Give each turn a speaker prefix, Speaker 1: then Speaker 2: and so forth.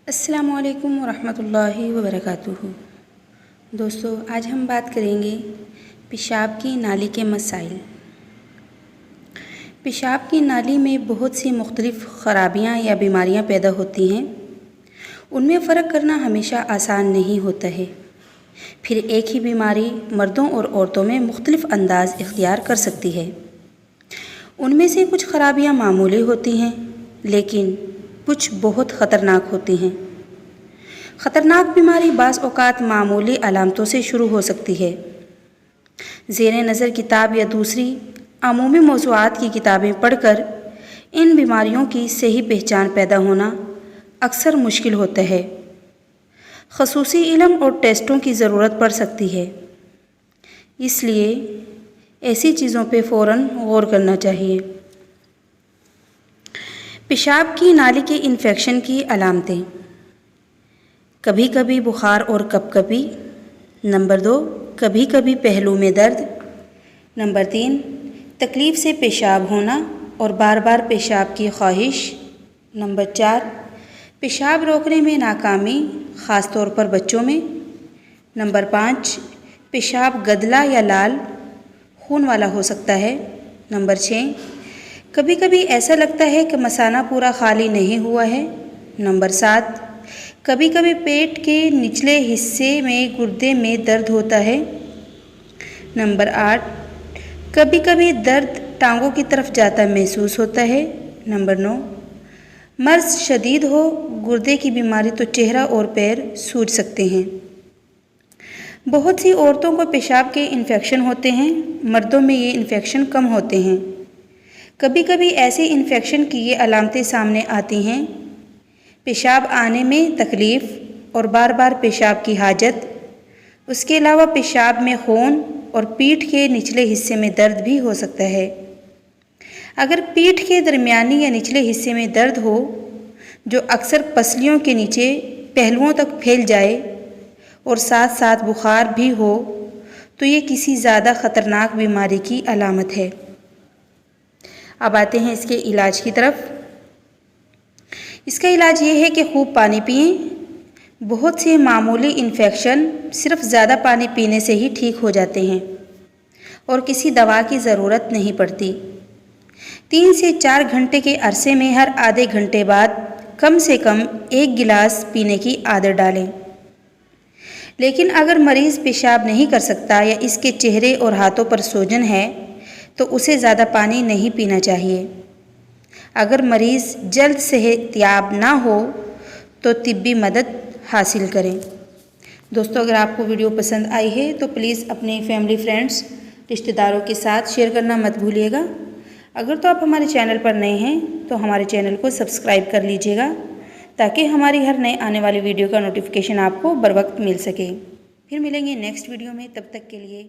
Speaker 1: अस्सलामुअलैकुम वरहमतुल्लाहि वबरकातुहू। दोस्तों, आज हम बात करेंगे पेशाब की नाली के मसाइल। पेशाब की नाली में बहुत सी मुख्तलिफ़ ख़राबियाँ या बीमारियाँ पैदा होती हैं। उनमें फ़र्क करना हमेशा आसान नहीं होता है। फिर एक ही बीमारी मर्दों और औरतों में मुख्तलिफ़ अंदाज़ इख्तियार कर सकती है। उनमें से कुछ ख़राबियाँ मामूली होती हैं, लेकिन कुछ बहुत ख़तरनाक होती हैं। ख़तरनाक बीमारी बाज़ औक़ात मामूली अलामतों से शुरू हो सकती है। ज़ेरे नज़र किताब या दूसरी अमूमी मौज़ूआत की किताबें पढ़कर इन बीमारियों की सही पहचान पैदा होना अक्सर मुश्किल होता है। ख़ुसूसी इल्म और टेस्टों की ज़रूरत पड़ सकती है, इसलिए ऐसी चीज़ों पर फ़ौरन गौर करना चाहिए। पेशाब की नाली के इन्फेक्शन की अलामतें: कभी कभी बुखार और कपकपी। नंबर 2, कभी कभी पहलू में दर्द। नंबर 3, तकलीफ़ से पेशाब होना और बार बार पेशाब की ख्वाहिश। नंबर 4, पेशाब रोकने में नाकामी, ख़ास तौर पर बच्चों में। नंबर 5, पेशाब गदला या लाल खून वाला हो सकता है। नंबर 6, कभी कभी ऐसा लगता है कि मसाना पूरा खाली नहीं हुआ है। नंबर 7, कभी कभी पेट के निचले हिस्से में गुर्दे में दर्द होता है। नंबर 8, कभी कभी दर्द टांगों की तरफ जाता महसूस होता है। नंबर 9, मर्ज़ शदीद हो, गुर्दे की बीमारी तो चेहरा और पैर सूज सकते हैं। बहुत सी औरतों को पेशाब के इन्फेक्शन होते हैं, मर्दों में ये इन्फेक्शन कम होते हैं। कभी कभी ऐसे इन्फेक्शन की ये अलामतें सामने आती हैं: पेशाब आने में तकलीफ़ और बार बार पेशाब की हाजत। उसके अलावा पेशाब में खून और पीठ के निचले हिस्से में दर्द भी हो सकता है। अगर पीठ के दरमियानी या निचले हिस्से में दर्द हो, जो अक्सर पसलियों के नीचे पहलुओं तक फैल जाए और साथ साथ बुखार भी हो, तो ये किसी ज़्यादा ख़तरनाक बीमारी की अलामत है। अब आते हैं इसके इलाज की तरफ। इसका इलाज ये है कि खूब पानी पिएं। बहुत से मामूली इन्फेक्शन सिर्फ ज़्यादा पानी पीने से ही ठीक हो जाते हैं और किसी दवा की ज़रूरत नहीं पड़ती। 3 से 4 घंटे के अरसे में हर आधे घंटे बाद कम से कम 1 गिलास पीने की आदत डालें। लेकिन अगर मरीज़ पेशाब नहीं कर सकता या इसके चेहरे और हाथों पर सूजन है, तो उसे ज़्यादा पानी नहीं पीना चाहिए। अगर मरीज़ जल्द सेहतयाब ना हो तो तिब्बी मदद हासिल करें। दोस्तों, अगर आपको वीडियो पसंद आई है तो प्लीज़ अपने फैमिली, फ्रेंड्स, रिश्तेदारों के साथ शेयर करना मत भूलिएगा। अगर तो आप हमारे चैनल पर नए हैं तो हमारे चैनल को सब्सक्राइब कर लीजिएगा, ताकि हमारी हर नए आने वाली वीडियो का नोटिफिकेशन आपको बर वक्त मिल सके। फिर मिलेंगे नेक्स्ट वीडियो में, तब तक के लिए